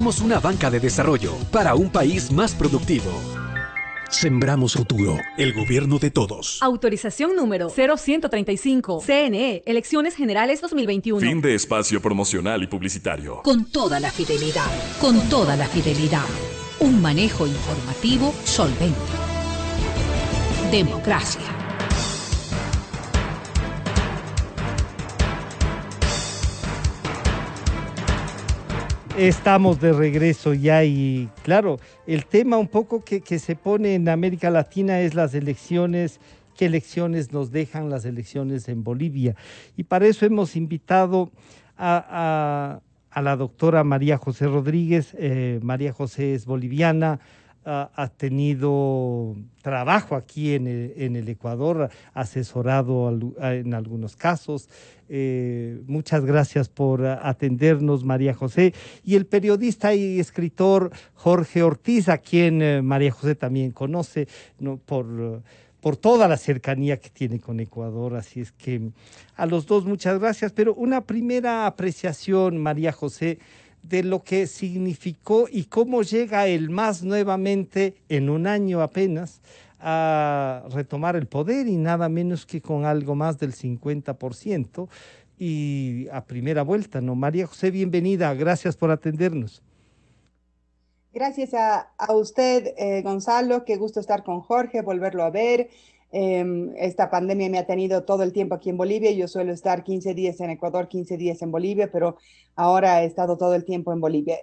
Somos una banca de desarrollo para un país más productivo. Sembramos futuro, el gobierno de todos. Autorización número 0135. CNE, Elecciones Generales 2021. Fin de espacio promocional y publicitario. Con toda la fidelidad, con toda la fidelidad. Un manejo informativo solvente. Democracia. Estamos de regreso ya y claro, el tema un poco que se pone en América Latina es las elecciones, qué elecciones nos dejan las elecciones en Bolivia. Y para eso hemos invitado a la doctora María José Rodríguez. María José es boliviana, ha tenido trabajo aquí en el Ecuador, asesorado en algunos casos. Muchas gracias por atendernos, María José. Y el periodista y escritor Jorge Ortiz, a quien María José también conoce, ¿no? Por toda la cercanía que tiene con Ecuador. Así es que a los dos muchas gracias. Pero una primera apreciación, María José, de lo que significó y cómo llega el MAS nuevamente en un año apenas a retomar el poder, y nada menos que con algo más del 50% y a primera vuelta, ¿no? María José, bienvenida, gracias por atendernos. Gracias a usted, Gonzalo, qué gusto estar con Jorge, volverlo a ver. Esta pandemia me ha tenido todo el tiempo aquí en Bolivia. Yo suelo estar 15 días en Ecuador, 15 días en Bolivia, pero ahora he estado todo el tiempo en Bolivia.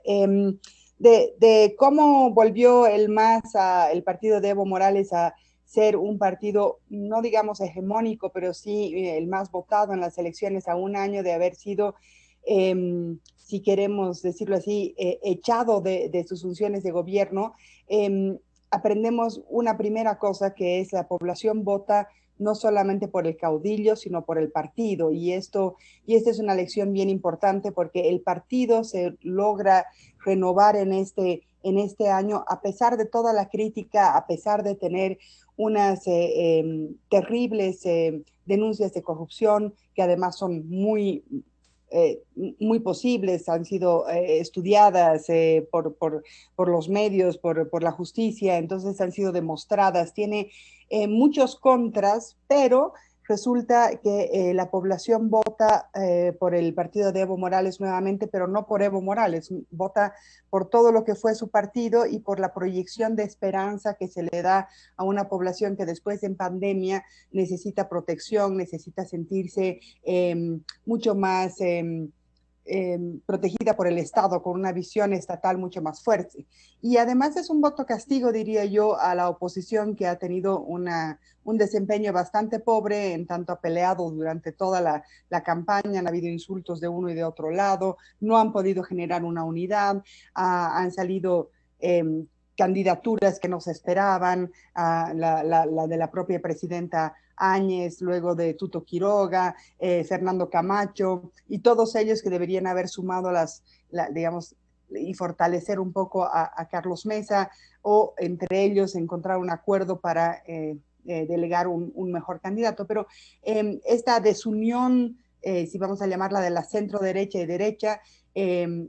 De cómo volvió el MAS, el partido de Evo Morales, a ser un partido, no digamos hegemónico, pero sí el más votado en las elecciones a un año de haber sido, si queremos decirlo así, echado de sus funciones de gobierno. Aprendemos una primera cosa, que es la población vota no solamente por el caudillo, sino por el partido. Y esta es una lección bien importante, porque el partido se logra renovar en este año, a pesar de toda la crítica, a pesar de tener unas terribles denuncias de corrupción, que además son muy posibles, han sido estudiadas por los medios, por la justicia, entonces han sido demostradas. Tiene muchos contras, pero resulta que la población vota por el partido de Evo Morales nuevamente, pero no por Evo Morales, vota por todo lo que fue su partido y por la proyección de esperanza que se le da a una población que después de pandemia necesita protección, necesita sentirse mucho más protegida por el Estado, con una visión estatal mucho más fuerte. Y además es un voto castigo, diría yo, a la oposición, que ha tenido un desempeño bastante pobre, en tanto ha peleado durante toda la campaña, han habido insultos de uno y de otro lado, no han podido generar una unidad, han salido candidaturas que no se esperaban, la de la propia presidenta Áñez, luego de Tuto Quiroga, Fernando Camacho, y todos ellos que deberían haber sumado digamos, y fortalecer un poco a Carlos Mesa, o entre ellos encontrar un acuerdo para delegar un mejor candidato. Pero esta desunión, si vamos a llamarla de la centro derecha y derecha,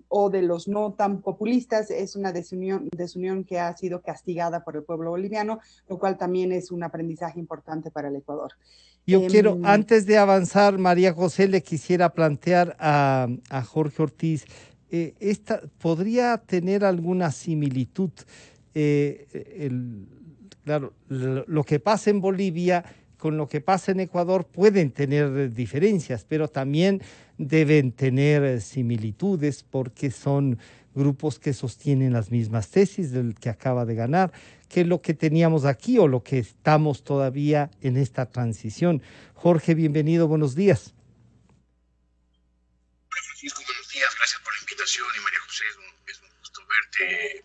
o de los no tan populistas, es una desunión que ha sido castigada por el pueblo boliviano, lo cual también es un aprendizaje importante para el Ecuador. Yo quiero, antes de avanzar, María José, le quisiera plantear a Jorge Ortiz, esta podría tener alguna similitud. Claro, lo que pasa en Bolivia con lo que pasa en Ecuador pueden tener diferencias, pero también deben tener similitudes, porque son grupos que sostienen las mismas tesis del que acaba de ganar, que lo que teníamos aquí o lo que estamos todavía en esta transición. Jorge, bienvenido, buenos días. Francisco, buenos días, gracias por la invitación, y María José, es un gusto verte,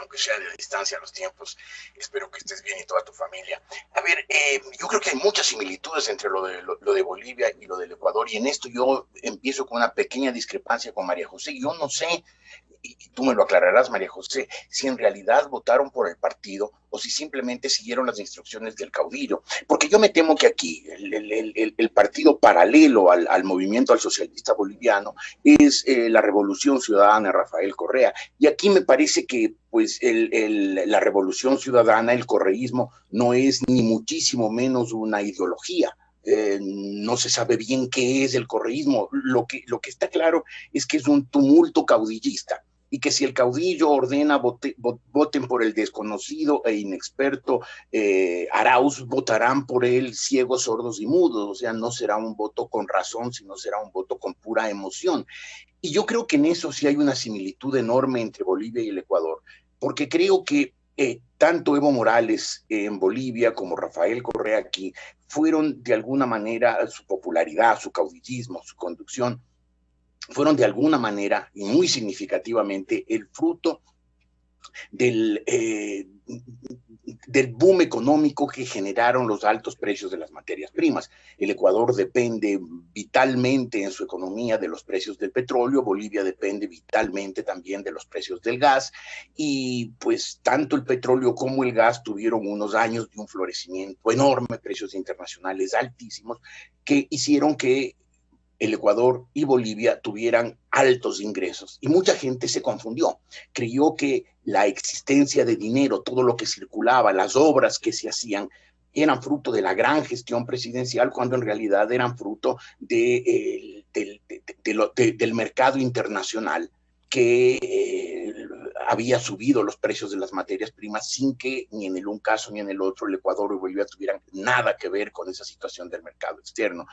aunque sea de distancia los tiempos. Espero que estés bien y toda tu familia. A ver, yo creo que hay muchas similitudes entre lo de Bolivia y lo del Ecuador, y en esto yo empiezo con una pequeña discrepancia con María José. Yo no sé y tú me lo aclararás, María José, si en realidad votaron por el partido o si simplemente siguieron las instrucciones del caudillo. Porque yo me temo que aquí el partido paralelo al movimiento al socialista boliviano es la Revolución Ciudadana de Rafael Correa. Y aquí me parece que pues la Revolución Ciudadana, el correísmo, no es ni muchísimo menos una ideología. No se sabe bien qué es el correísmo. Lo que está claro es que es un tumulto caudillista y que si el caudillo ordena voten por el desconocido e inexperto Arauz, votarán por él ciegos, sordos y mudos. O sea, no será un voto con razón, sino será un voto con pura emoción. Y yo creo que en eso sí hay una similitud enorme entre Bolivia y el Ecuador, porque creo que tanto Evo Morales en Bolivia como Rafael Correa aquí fueron de alguna manera, su popularidad, su caudillismo, su conducción, fueron de alguna manera y muy significativamente el fruto del boom económico que generaron los altos precios de las materias primas. El Ecuador depende vitalmente en su economía de los precios del petróleo, Bolivia depende vitalmente también de los precios del gas, y pues tanto el petróleo como el gas tuvieron unos años de un florecimiento enorme, precios internacionales altísimos, que hicieron que el Ecuador y Bolivia tuvieran altos ingresos. Y mucha gente se confundió, creyó que la existencia de dinero, todo lo que circulaba, las obras que se hacían, eran fruto de la gran gestión presidencial, cuando en realidad eran fruto del mercado internacional que había subido los precios de las materias primas sin que ni en un caso ni en el otro el Ecuador o Bolivia tuvieran nada que ver con esa situación del mercado externo.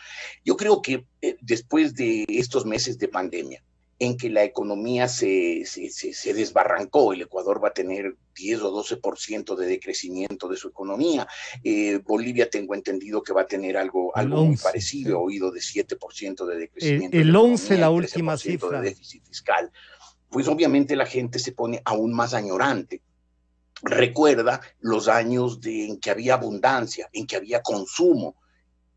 Yo creo que después de estos meses de pandemia, en que la economía se desbarrancó, el Ecuador va a tener 10 o 12% de decrecimiento de su economía, Bolivia tengo entendido que va a tener algo muy parecido, he oído de 7% de decrecimiento. El 11, la última cifra. De déficit fiscal. Pues obviamente la gente se pone aún más añorante. Recuerda los años en que había abundancia, en que había consumo,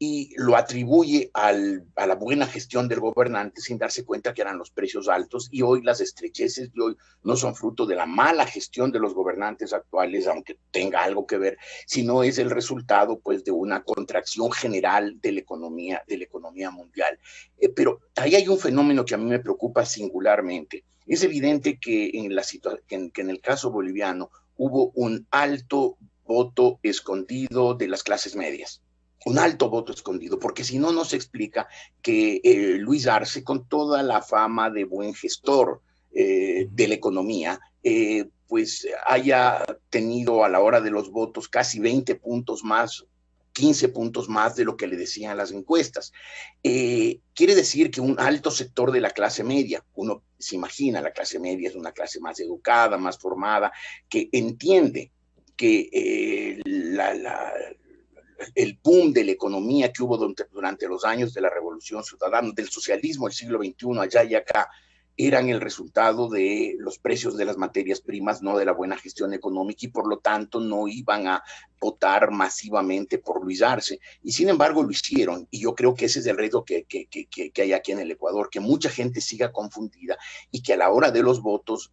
y lo atribuye a la buena gestión del gobernante sin darse cuenta que eran los precios altos, y hoy las estrecheces de hoy no son fruto de la mala gestión de los gobernantes actuales, aunque tenga algo que ver, sino es el resultado pues de una contracción general de la economía mundial. Pero ahí hay un fenómeno que a mí me preocupa singularmente. Es evidente que en el caso boliviano hubo un alto voto escondido de las clases medias. Un alto voto escondido, porque si no, no se explica que Luis Arce, con toda la fama de buen gestor de la economía, pues haya tenido a la hora de los votos casi 20 puntos más, 15 puntos más de lo que le decían las encuestas. Quiere decir que un alto sector de la clase media, uno se imagina, la clase media es una clase más educada, más formada, que entiende que el boom de la economía que hubo durante los años de la Revolución Ciudadana, del socialismo del siglo XXI, allá y acá, eran el resultado de los precios de las materias primas, no de la buena gestión económica, y por lo tanto no iban a votar masivamente por Luis Arce. Y sin embargo lo hicieron, y yo creo que ese es el reto que hay aquí en el Ecuador, que mucha gente siga confundida y que a la hora de los votos,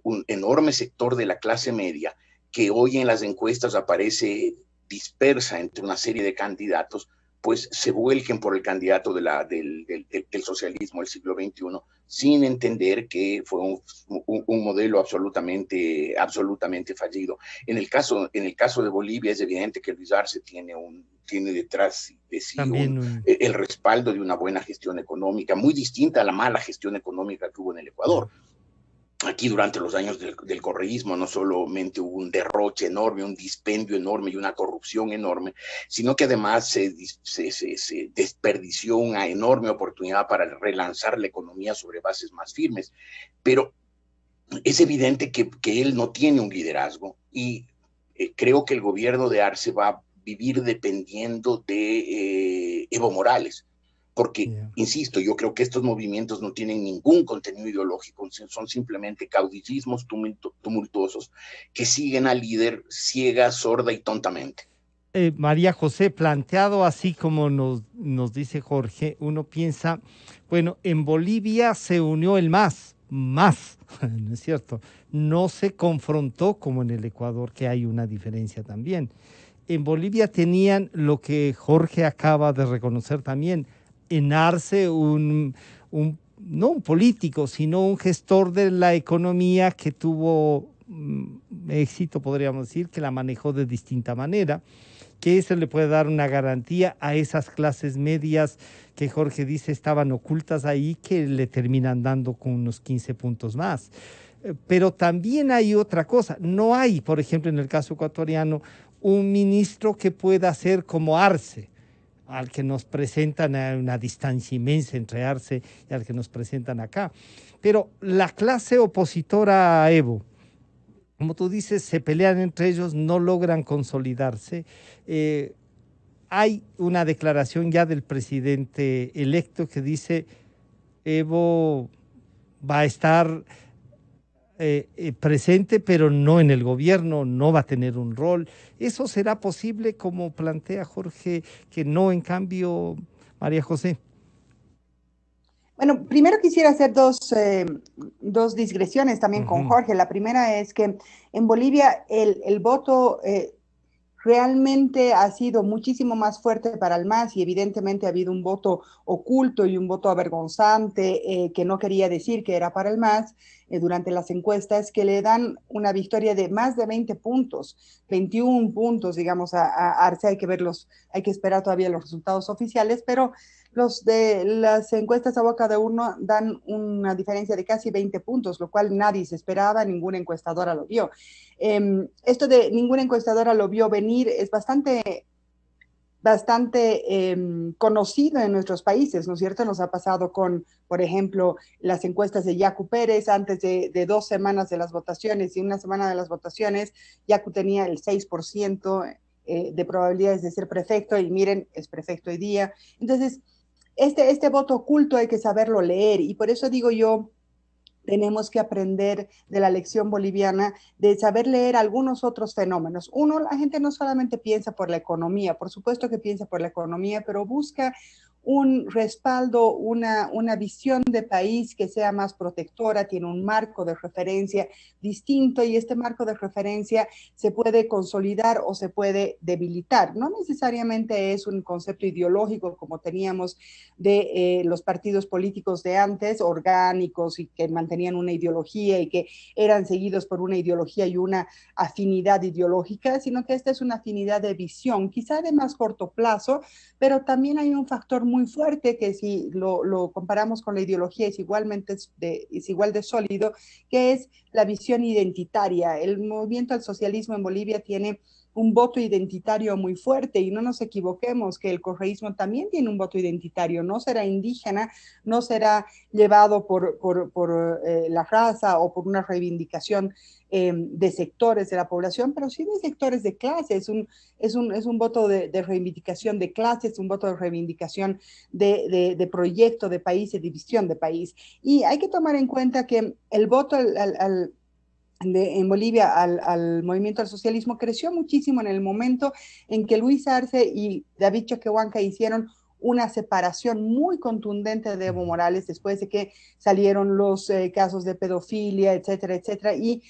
un enorme sector de la clase media, que hoy en las encuestas aparece dispersa entre una serie de candidatos, pues se vuelquen por el candidato del socialismo del siglo XXI, sin entender que fue un modelo absolutamente fallido. En el caso de Bolivia es evidente que Luis Arce tiene detrás de sí el respaldo de una buena gestión económica, muy distinta a la mala gestión económica que hubo en el Ecuador. Aquí durante los años del correísmo no solamente hubo un derroche enorme, un dispendio enorme y una corrupción enorme, sino que además se desperdició una enorme oportunidad para relanzar la economía sobre bases más firmes. Pero es evidente que él no tiene un liderazgo, y creo que el gobierno de Arce va a vivir dependiendo de Evo Morales. Porque, insisto, yo creo que estos movimientos no tienen ningún contenido ideológico, son simplemente caudillismos tumultuosos que siguen al líder ciega, sorda y tontamente. María José, planteado así como nos dice Jorge, uno piensa, bueno, en Bolivia se unió el MAS, más, ¿no es cierto? No se confrontó como en el Ecuador, que hay una diferencia también. En Bolivia tenían lo que Jorge acaba de reconocer también, en Arce no un político, sino un gestor de la economía que tuvo éxito, podríamos decir, que la manejó de distinta manera, que eso le puede dar una garantía a esas clases medias que Jorge dice estaban ocultas ahí, que le terminan dando con unos 15 puntos más. Pero también hay otra cosa, no hay, por ejemplo, en el caso ecuatoriano, un ministro que pueda ser como Arce, al que nos presentan a una distancia inmensa entre Arce y al que nos presentan acá. Pero la clase opositora a Evo, como tú dices, se pelean entre ellos, no logran consolidarse. Hay una declaración ya del presidente electo que dice Evo va a estar presente, pero no en el gobierno, no va a tener un rol. ¿Eso será posible, como plantea Jorge, que no, en cambio, María José? Bueno, primero quisiera hacer dos digresiones también con Jorge. La primera es que en Bolivia el voto realmente ha sido muchísimo más fuerte para el MAS y evidentemente ha habido un voto oculto y un voto avergonzante que no quería decir que era para el MAS durante las encuestas, que le dan una victoria de más de 20 puntos, 21 puntos, digamos, a Arce. Hay que esperar todavía los resultados oficiales, pero los de las encuestas a boca de urna dan una diferencia de casi 20 puntos, lo cual nadie se esperaba, ninguna encuestadora lo vio. Esto de ninguna encuestadora lo vio venir es bastante conocido en nuestros países, ¿no es cierto? Nos ha pasado con, por ejemplo, las encuestas de Yacu Pérez antes de 2 semanas de las votaciones y una semana de las votaciones. Yacu tenía el 6% de probabilidades de ser prefecto y miren, es prefecto hoy día. Entonces, este voto oculto hay que saberlo leer y por eso digo yo, tenemos que aprender de la lección boliviana, de saber leer algunos otros fenómenos. Uno, la gente no solamente piensa por la economía, por supuesto que piensa por la economía, pero busca un respaldo, una visión de país que sea más protectora, tiene un marco de referencia distinto y este marco de referencia se puede consolidar o se puede debilitar. No necesariamente es un concepto ideológico como teníamos de los partidos políticos de antes, orgánicos y que mantenían una ideología y que eran seguidos por una ideología y una afinidad ideológica, sino que esta es una afinidad de visión, quizá de más corto plazo, pero también hay un factor muy fuerte que si lo comparamos con la ideología es igual de sólido, que es la visión identitaria. El movimiento al socialismo en Bolivia tiene un voto identitario muy fuerte y no nos equivoquemos que el correísmo también tiene un voto identitario, no será indígena, no será llevado por la raza o por una reivindicación de sectores de la población, pero sí de sectores de clase. Es un voto de reivindicación de clases, un voto de reivindicación de proyecto de país, de división de país. Y hay que tomar en cuenta que el voto en Bolivia al movimiento al socialismo creció muchísimo en el momento en que Luis Arce y David Choquehuanca hicieron una separación muy contundente de Evo Morales después de que salieron los casos de pedofilia, etcétera, etcétera, y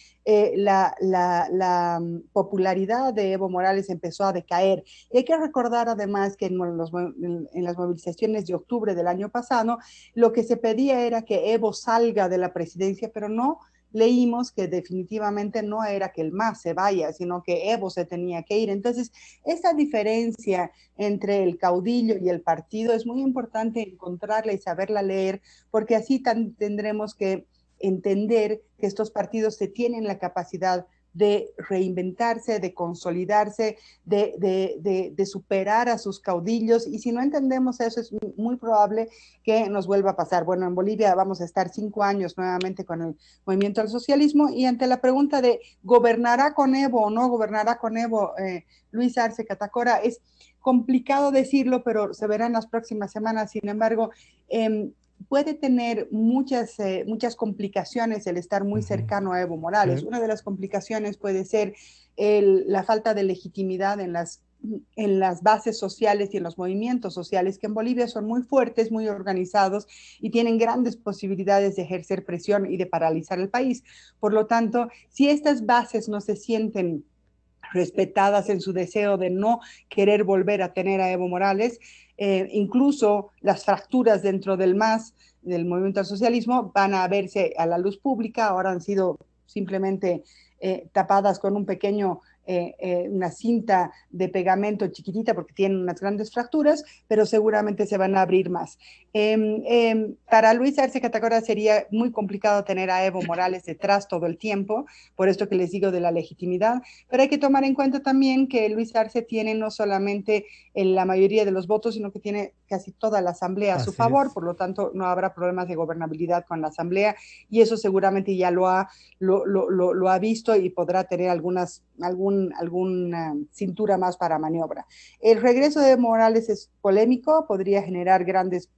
la popularidad de Evo Morales empezó a decaer. Y hay que recordar además que en las movilizaciones de octubre del año pasado, lo que se pedía era que Evo salga de la presidencia, pero no leímos que definitivamente no era que el MAS se vaya, sino que Evo se tenía que ir. Entonces, esa diferencia entre el caudillo y el partido es muy importante encontrarla y saberla leer, porque así tendremos que entender que estos partidos se tienen la capacidad de reinventarse, de consolidarse, de superar a sus caudillos, y si no entendemos eso es muy probable que nos vuelva a pasar. Bueno, en Bolivia vamos a estar 5 años nuevamente con el movimiento al socialismo, y ante la pregunta de ¿gobernará con Evo o no gobernará con Evo Luis Arce Catacora? Es complicado decirlo, pero se verá en las próximas semanas. Sin embargo, puede tener muchas complicaciones el estar muy cercano a Evo Morales. Una de las complicaciones puede ser la falta de legitimidad en las en las bases sociales y en los movimientos sociales, que en Bolivia son muy fuertes, muy organizados y tienen grandes posibilidades de ejercer presión y de paralizar el país. Por lo tanto, si estas bases no se sienten respetadas en su deseo de no querer volver a tener a Evo Morales, incluso las fracturas dentro del MAS, del movimiento al socialismo, van a verse a la luz pública. Ahora han sido simplemente tapadas con un pequeño, una cinta de pegamento chiquitita porque tienen unas grandes fracturas, pero seguramente se van a abrir más. Para Luis Arce Catacora sería muy complicado tener a Evo Morales detrás todo el tiempo, por esto que les digo de la legitimidad, pero hay que tomar en cuenta también que Luis Arce tiene no solamente la mayoría de los votos, sino que tiene casi toda la asamblea a su favor, por lo tanto no habrá problemas de gobernabilidad con la asamblea, y eso seguramente ya lo ha visto y podrá tener alguna cintura más para maniobra. El regreso de Morales es polémico, podría generar grandes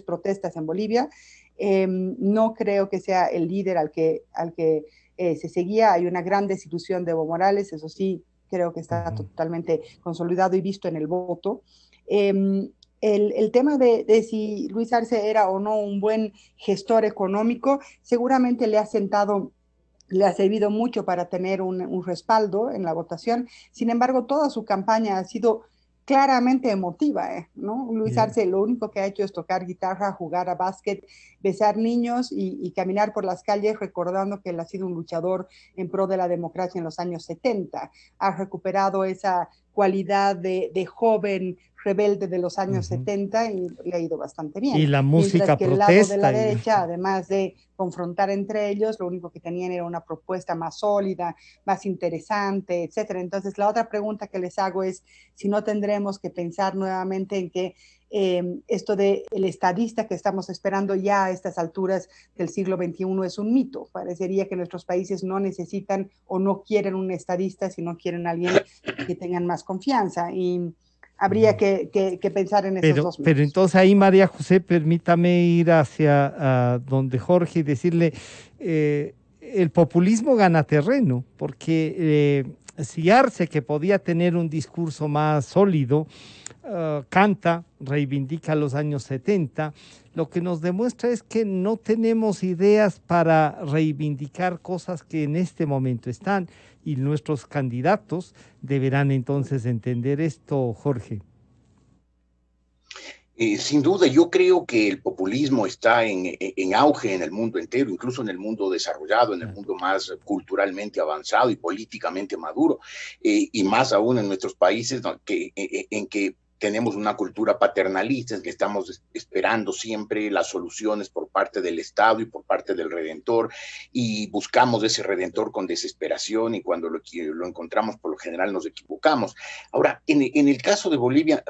protestas en Bolivia. No creo que sea el líder al que se seguía. Hay una gran desilusión de Evo Morales, eso sí, creo que está totalmente consolidado y visto en el voto. El tema de si Luis Arce era o no un buen gestor económico, seguramente le ha servido mucho para tener un respaldo en la votación. Sin embargo, toda su campaña ha sido claramente emotiva, ¿no? Luis Arce lo único que ha hecho es tocar guitarra, jugar a básquet, besar niños y caminar por las calles recordando que él ha sido un luchador en pro de la democracia en los años 70. Ha recuperado esa cualidad de joven rebelde de los años 70 y le ha ido bastante bien. Y la música mientras que el lado de la derecha, además de confrontar entre ellos, lo único que tenían era una propuesta más sólida, más interesante, etcétera. Entonces, la otra pregunta que les hago es si no tendremos que pensar nuevamente en que esto del estadista que estamos esperando ya a estas alturas del siglo XXI es un mito. Parecería que nuestros países no necesitan o no quieren un estadista, sino quieren a alguien que tengan más confianza. Y habría que pensar en esos dos mitos. Pero entonces ahí, María José, permítame ir hacia donde Jorge y decirle, el populismo gana terreno, porque si Arce, que podía tener un discurso más sólido, canta, reivindica los años 70, lo que nos demuestra es que no tenemos ideas para reivindicar cosas que en este momento están, y nuestros candidatos deberán entonces entender esto, Jorge. Sin duda, yo creo que el populismo está en auge en el mundo entero, incluso en el mundo desarrollado, en el mundo más culturalmente avanzado y políticamente maduro, y más aún en nuestros países en que tenemos una cultura paternalista, en que estamos esperando siempre las soluciones por parte del Estado y por parte del Redentor, y buscamos ese Redentor con desesperación, y cuando lo encontramos, por lo general nos equivocamos. Ahora, en el caso de Bolivia,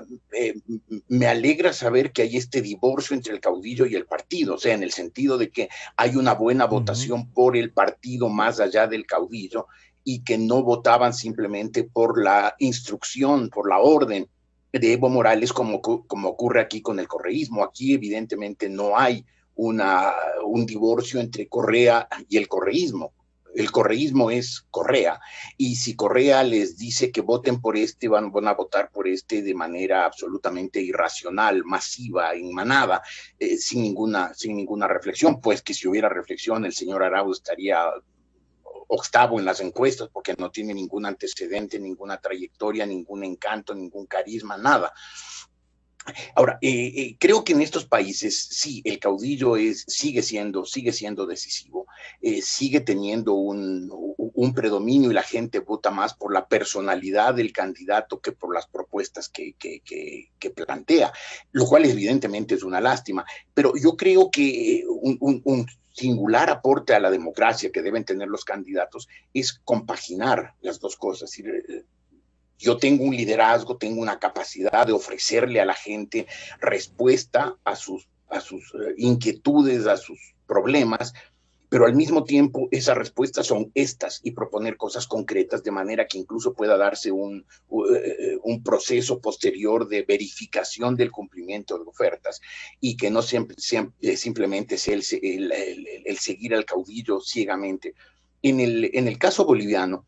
me alegra saber que hay este divorcio entre el caudillo y el partido, o sea, en el sentido de que hay una buena votación por el partido más allá del caudillo, y que no votaban simplemente por la instrucción, por la orden de Evo Morales, como ocurre aquí con el correísmo. Aquí evidentemente no hay un divorcio entre Correa y el correísmo. El correísmo es Correa, y si Correa les dice que voten por este, van a votar por este de manera absolutamente irracional, masiva, en manada, sin ninguna reflexión. Pues que si hubiera reflexión, el señor Arauz estaría octavo en las encuestas, porque no tiene ningún antecedente, ninguna trayectoria, ningún encanto, ningún carisma, nada. Ahora, creo que en estos países, sí, el caudillo sigue siendo decisivo, sigue teniendo un predominio, y la gente vota más por la personalidad del candidato que por las propuestas que plantea, lo cual evidentemente es una lástima. Pero yo creo que un singular aporte a la democracia que deben tener los candidatos es compaginar las dos cosas. Yo tengo un liderazgo, tengo una capacidad de ofrecerle a la gente respuesta a sus inquietudes, a sus problemas, pero al mismo tiempo esas respuestas son estas, y proponer cosas concretas de manera que incluso pueda darse un proceso posterior de verificación del cumplimiento de ofertas, y que no simplemente sea el seguir al caudillo ciegamente. En el caso boliviano,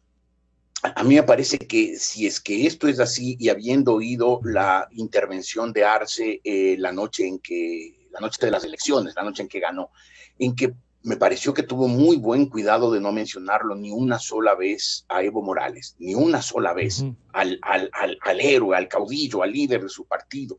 a mí me parece que si es que esto es así y habiendo oído la intervención de Arce la noche de las elecciones, la noche en que ganó, en que me pareció que tuvo muy buen cuidado de no mencionarlo ni una sola vez a Evo Morales, ni una sola vez al héroe, al caudillo, al líder de su partido.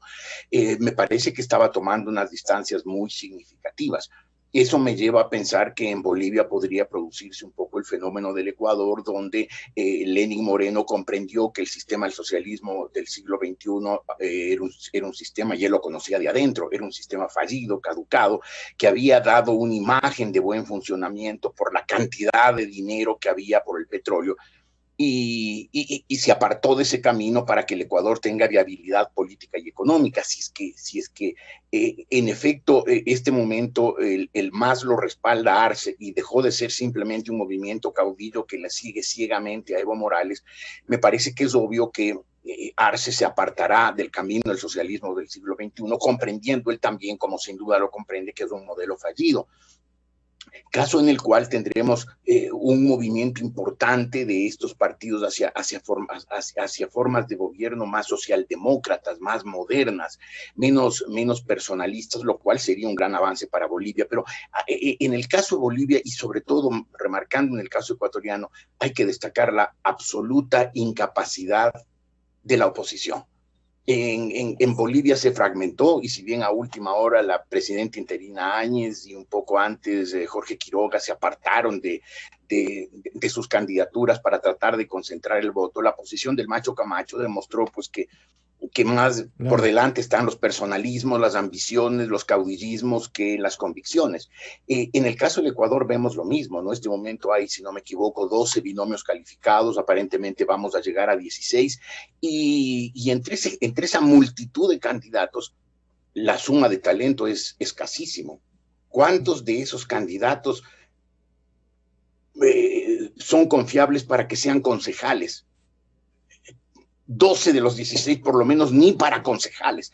Me parece que estaba tomando unas distancias muy significativas. Eso me lleva a pensar que en Bolivia podría producirse un poco el fenómeno del Ecuador, donde Lenín Moreno comprendió que el sistema del socialismo del siglo XXI era un sistema, y él lo conocía de adentro, era un sistema fallido, caducado, que había dado una imagen de buen funcionamiento por la cantidad de dinero que había por el petróleo, y se apartó de ese camino para que el Ecuador tenga viabilidad política y económica. Si es que en efecto este momento el MAS lo respalda a Arce y dejó de ser simplemente un movimiento caudillo que le sigue ciegamente a Evo Morales, me parece que es obvio que Arce se apartará del camino del socialismo del siglo XXI, comprendiendo él también, como sin duda lo comprende, que es un modelo fallido. Caso en el cual tendremos un movimiento importante de estos partidos hacia formas de gobierno más socialdemócratas, más modernas, menos personalistas, lo cual sería un gran avance para Bolivia. Pero en el caso de Bolivia, y sobre todo remarcando en el caso ecuatoriano, hay que destacar la absoluta incapacidad de la oposición. En Bolivia se fragmentó, y si bien a última hora la presidenta interina Áñez y un poco antes Jorge Quiroga se apartaron de sus candidaturas para tratar de concentrar el voto, la posición del Macho Camacho demostró pues que más por delante están los personalismos, las ambiciones, los caudillismos que las convicciones. En el caso del Ecuador vemos lo mismo, ¿no? En este momento hay, si no me equivoco, 12 binomios calificados, aparentemente vamos a llegar a 16, y entre esa multitud de candidatos, la suma de talento es escasísimo. ¿Cuántos de esos candidatos son confiables para que sean concejales? 12 de los 16 por lo menos ni para concejales.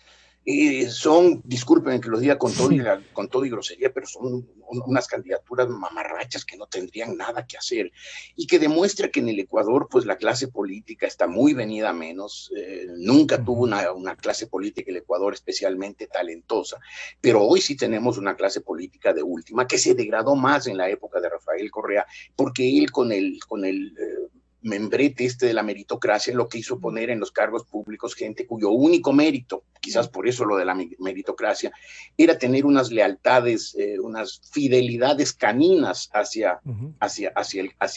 Son, disculpen que lo diga con todo y grosería, pero son unas candidaturas mamarrachas que no tendrían nada que hacer, y que demuestra que en el Ecuador pues la clase política está muy venida a menos. Nunca tuvo una clase política el Ecuador especialmente talentosa, pero hoy sí tenemos una clase política de última, que se degradó más en la época de Rafael Correa, porque él con el membrete de la meritocracia lo que hizo poner en los cargos públicos gente cuyo único mérito, quizás por eso lo de la meritocracia, era tener unas lealtades, unas fidelidades caninas hacia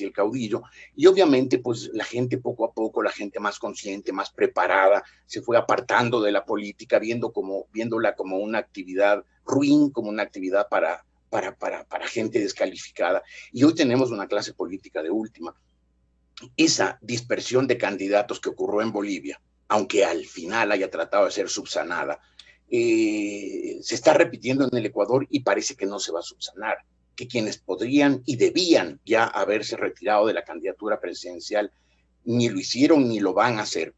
el caudillo. Y obviamente pues la gente poco a poco, la gente más consciente, más preparada, se fue apartando de la política, viéndola como una actividad ruin, como una actividad para gente descalificada. Y hoy tenemos una clase política de última. Esa dispersión de candidatos que ocurrió en Bolivia, aunque al final haya tratado de ser subsanada, se está repitiendo en el Ecuador, y parece que no se va a subsanar, que quienes podrían y debían ya haberse retirado de la candidatura presidencial ni lo hicieron ni lo van a hacer,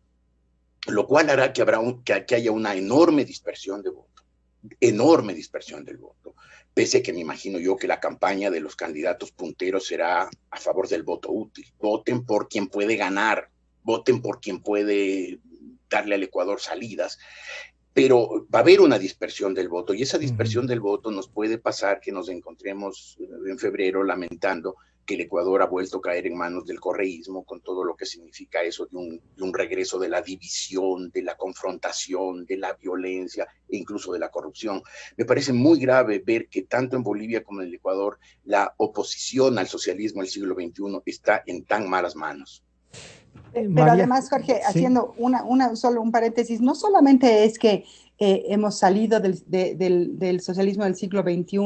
lo cual hará que haya una enorme dispersión del voto, pese a que me imagino yo que la campaña de los candidatos punteros será a favor del voto útil. Voten por quien puede ganar, voten por quien puede darle al Ecuador salidas, pero va a haber una dispersión del voto, y esa dispersión del voto nos puede pasar que nos encontremos en febrero lamentando que el Ecuador ha vuelto a caer en manos del correísmo, con todo lo que significa eso de un regreso de la división, de la confrontación, de la violencia e incluso de la corrupción. Me parece muy grave ver que tanto en Bolivia como en el Ecuador la oposición al socialismo del siglo XXI está en tan malas manos. Pero María, además, Jorge, sí, haciendo solo un paréntesis, no solamente es que hemos salido del socialismo del siglo XXI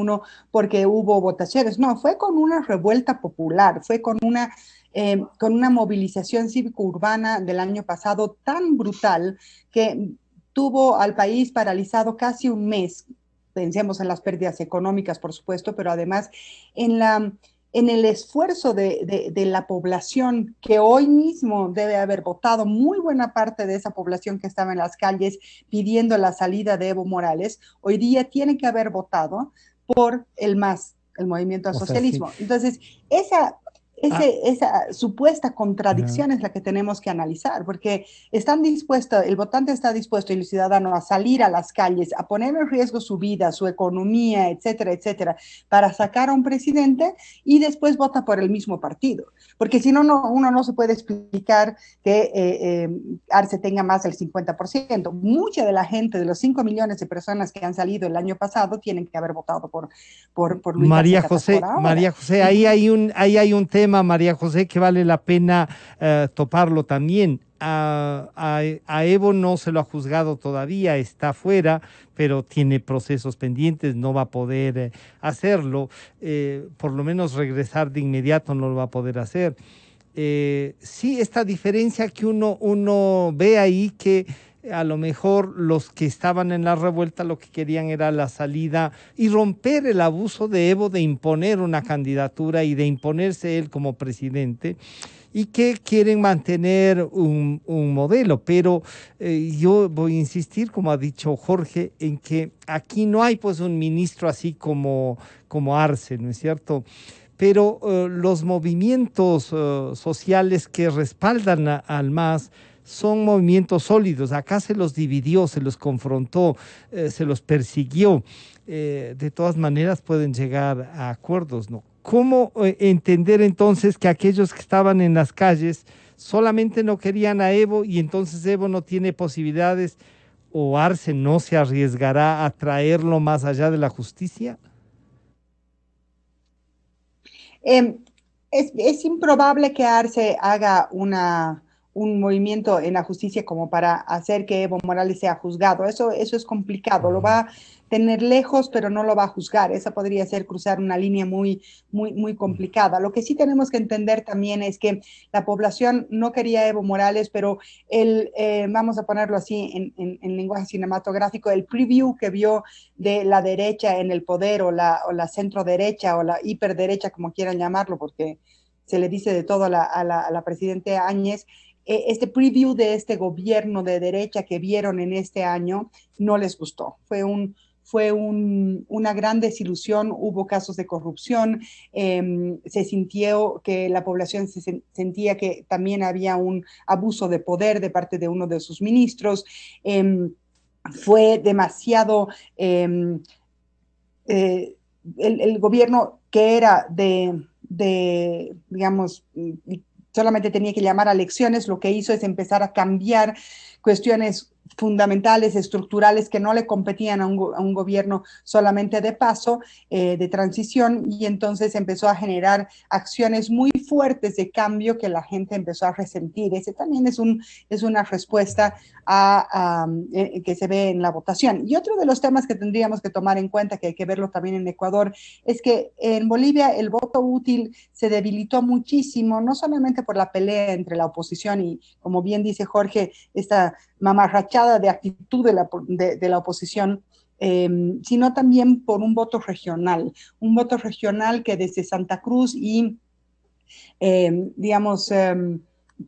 porque hubo votaciones, no, fue con una revuelta popular, fue con una movilización cívico-urbana del año pasado tan brutal que tuvo al país paralizado casi un mes. Pensemos en las pérdidas económicas, por supuesto, pero además en el esfuerzo de la población que hoy mismo debe haber votado, muy buena parte de esa población que estaba en las calles pidiendo la salida de Evo Morales, hoy día tiene que haber votado por el MAS, el Movimiento al Socialismo. Sí. Entonces, esa supuesta contradicción es la que tenemos que analizar, porque el votante está dispuesto y el ciudadano a salir a las calles, a poner en riesgo su vida, su economía, etcétera, etcétera, para sacar a un presidente y después vota por el mismo partido. Porque si no, uno no se puede explicar que Arce tenga más del 50%. Mucha de la gente, de los 5 millones de personas que han salido el año pasado, tienen que haber votado por Luis María Arce José, por ahora. María José, ahí hay un tema, María José, que vale la pena toparlo también. A Evo no se lo ha juzgado todavía, está fuera, pero tiene procesos pendientes, no va a poder hacerlo, por lo menos regresar de inmediato no lo va a poder hacer. Sí, esta diferencia que uno ve ahí, que a lo mejor los que estaban en la revuelta lo que querían era la salida y romper el abuso de Evo de imponer una candidatura y de imponerse él como presidente, y que quieren mantener un modelo. Pero yo voy a insistir, como ha dicho Jorge, en que aquí no hay pues un ministro así como Arce, ¿no es cierto? Pero los movimientos sociales que respaldan al MAS son movimientos sólidos. Acá se los dividió, se los confrontó, se los persiguió. De todas maneras pueden llegar a acuerdos, ¿no? ¿Cómo entender entonces que aquellos que estaban en las calles solamente no querían a Evo y entonces Evo no tiene posibilidades, o Arce no se arriesgará a traerlo más allá de la justicia? Es improbable que Arce haga un movimiento en la justicia como para hacer que Evo Morales sea juzgado. Eso es complicado. Lo va a tener lejos, pero no lo va a juzgar. Esa podría ser cruzar una línea muy, muy, muy complicada. Lo que sí tenemos que entender también es que la población no quería a Evo Morales, pero vamos a ponerlo así en lenguaje cinematográfico, el preview que vio de la derecha en el poder, o la centro derecha, o la hiperderecha, como quieran llamarlo, porque se le dice de todo a la presidenta Áñez. Este preview de este gobierno de derecha que vieron en este año no les gustó. Fue una gran desilusión, hubo casos de corrupción, se sintió que la población sentía que también había un abuso de poder de parte de uno de sus ministros, fue demasiado, el gobierno que era digamos, solamente tenía que llamar a elecciones, lo que hizo es empezar a cambiar cuestiones fundamentales, estructurales, que no le competían a un gobierno solamente de paso, de transición, y entonces empezó a generar acciones muy fuertes de cambio que la gente empezó a resentir. Ese también es una respuesta que se ve en la votación. Y otro de los temas que tendríamos que tomar en cuenta, que hay que verlo también en Ecuador, es que en Bolivia el voto útil se debilitó muchísimo, no solamente por la pelea entre la oposición y, como bien dice Jorge, esta mamarrachada de actitud de la oposición, sino también por un voto regional que desde Santa Cruz y, digamos,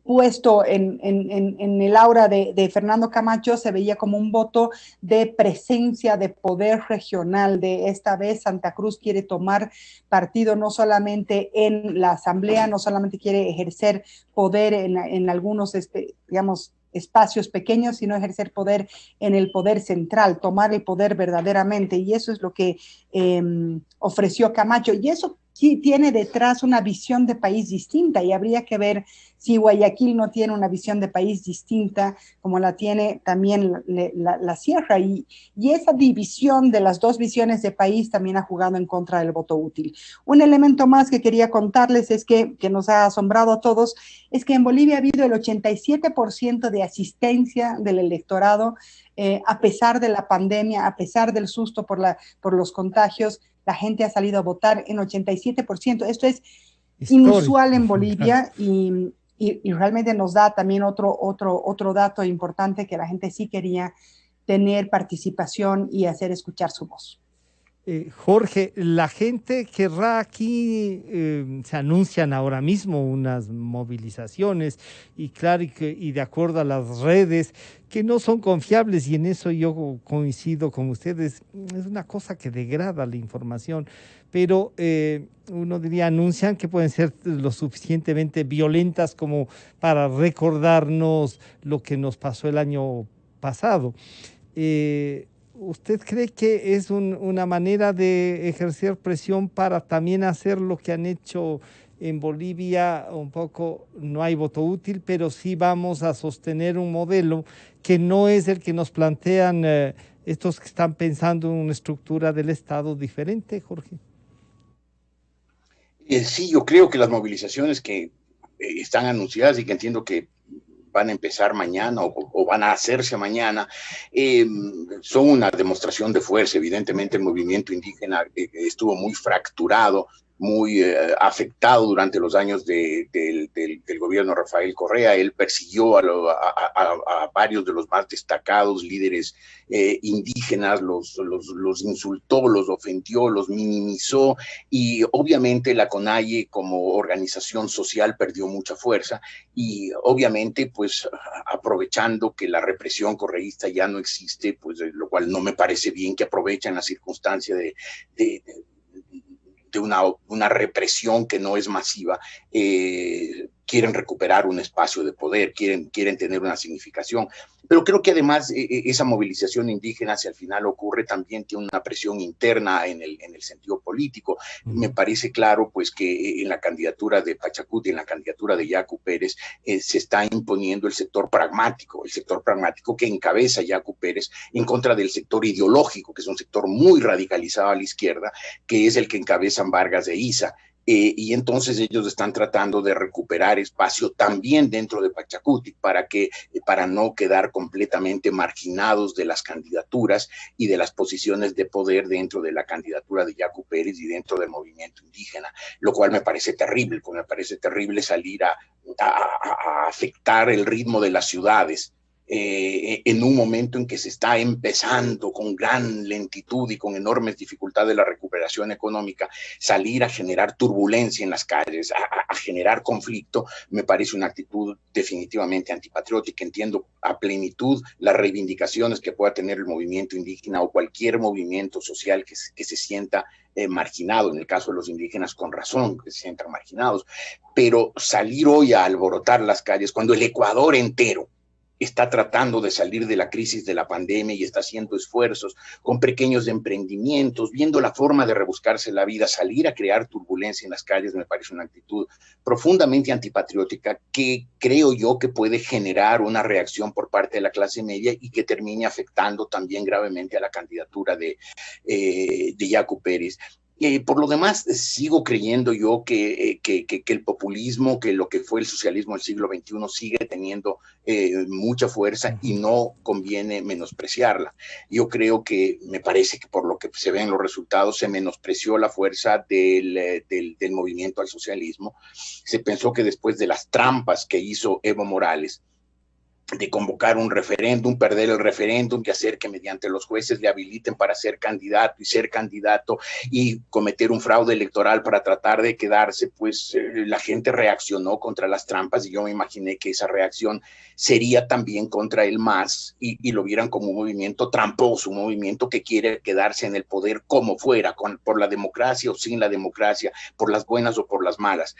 puesto en el aura de Fernando Camacho, se veía como un voto de presencia, de poder regional. De esta vez Santa Cruz quiere tomar partido no solamente en la asamblea, no solamente quiere ejercer poder en algunos, digamos, espacios pequeños, sino ejercer poder en el poder central, tomar el poder verdaderamente, y eso es lo que ofreció Camacho, y eso sí tiene detrás una visión de país distinta, y habría que ver si Guayaquil no tiene una visión de país distinta como la tiene también la Sierra, y esa división de las dos visiones de país también ha jugado en contra del voto útil. Un elemento más que quería contarles es que nos ha asombrado a todos, es que en Bolivia ha habido el 87% de asistencia del electorado, a pesar de la pandemia, a pesar del susto por los contagios. La gente ha salido a votar en 87%. Esto es inusual en Bolivia, y realmente nos da también otro dato importante, que la gente sí quería tener participación y hacer escuchar su voz. Jorge, la gente querrá aquí, se anuncian ahora mismo unas movilizaciones y claro, y de acuerdo a las redes, que no son confiables y en eso yo coincido con ustedes, es una cosa que degrada la información, pero uno diría, anuncian que pueden ser lo suficientemente violentas como para recordarnos lo que nos pasó el año pasado. ¿Usted cree que es una manera de ejercer presión para también hacer lo que han hecho en Bolivia? Un poco, no hay voto útil, pero sí vamos a sostener un modelo que no es el que nos plantean estos que están pensando en una estructura del Estado diferente, Jorge. Sí, yo creo que las movilizaciones que están anunciadas y que entiendo que van a empezar mañana o van a hacerse mañana, son una demostración de fuerza. Evidentemente el movimiento indígena estuvo muy fracturado, muy afectado durante los años del gobierno de Rafael Correa. Él persiguió a varios de los más destacados líderes indígenas, los insultó, los ofendió, los minimizó, y obviamente la CONAIE como organización social perdió mucha fuerza, y obviamente pues aprovechando que la represión correísta ya no existe, pues lo cual no me parece bien, que aprovechan la circunstancia de una represión que no es masiva, quieren recuperar un espacio de poder, quieren tener una significación. Pero creo que además esa movilización indígena, si al final ocurre, también tiene una presión interna en el sentido político. Me parece claro pues que en la candidatura de Pachacuti, en la candidatura de Yacu Pérez, se está imponiendo el sector pragmático que encabeza Yacu Pérez en contra del sector ideológico, que es un sector muy radicalizado a la izquierda, que es el que encabezan Vargas de Isa. Y entonces ellos están tratando de recuperar espacio también dentro de Pachacuti para no quedar completamente marginados de las candidaturas y de las posiciones de poder dentro de la candidatura de Yacu Pérez y dentro del movimiento indígena, lo cual me parece terrible, porque me parece terrible salir a afectar el ritmo de las ciudades. En un momento en que se está empezando con gran lentitud y con enormes dificultades la recuperación económica, salir a generar turbulencia en las calles, a generar conflicto, me parece una actitud definitivamente antipatriótica. Entiendo a plenitud las reivindicaciones que pueda tener el movimiento indígena o cualquier movimiento social que se sienta marginado, en el caso de los indígenas con razón, que se sientan marginados, pero salir hoy a alborotar las calles cuando el Ecuador entero está tratando de salir de la crisis de la pandemia y está haciendo esfuerzos con pequeños emprendimientos, viendo la forma de rebuscarse la vida, salir a crear turbulencia en las calles, me parece una actitud profundamente antipatriótica que creo yo que puede generar una reacción por parte de la clase media y que termine afectando también gravemente a la candidatura de Yacu Pérez. Por lo demás, sigo creyendo yo que el populismo, que lo que fue el socialismo del siglo XXI sigue teniendo mucha fuerza y no conviene menospreciarla. Yo creo que me parece que por lo que se ven los resultados se menospreció la fuerza del movimiento al socialismo. Se pensó que después de las trampas que hizo Evo Morales, de convocar un referéndum, perder el referéndum y hacer que mediante los jueces le habiliten para ser candidato y cometer un fraude electoral para tratar de quedarse, pues la gente reaccionó contra las trampas y yo me imaginé que esa reacción sería también contra el MAS y lo vieran como un movimiento tramposo, un movimiento que quiere quedarse en el poder como fuera, por la democracia o sin la democracia, por las buenas o por las malas.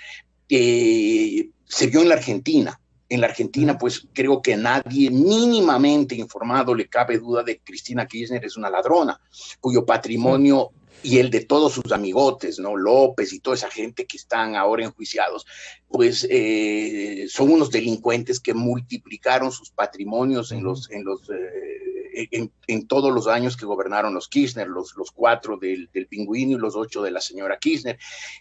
Se vio en la Argentina. En la Argentina, pues creo que nadie mínimamente informado le cabe duda de que Cristina Kirchner es una ladrona, cuyo patrimonio y el de todos sus amigotes, ¿no? López y toda esa gente que están ahora enjuiciados, pues son unos delincuentes que multiplicaron sus patrimonios en todos los años que gobernaron los Kirchner, los 4 del Pingüino y los 8 de la señora Kirchner.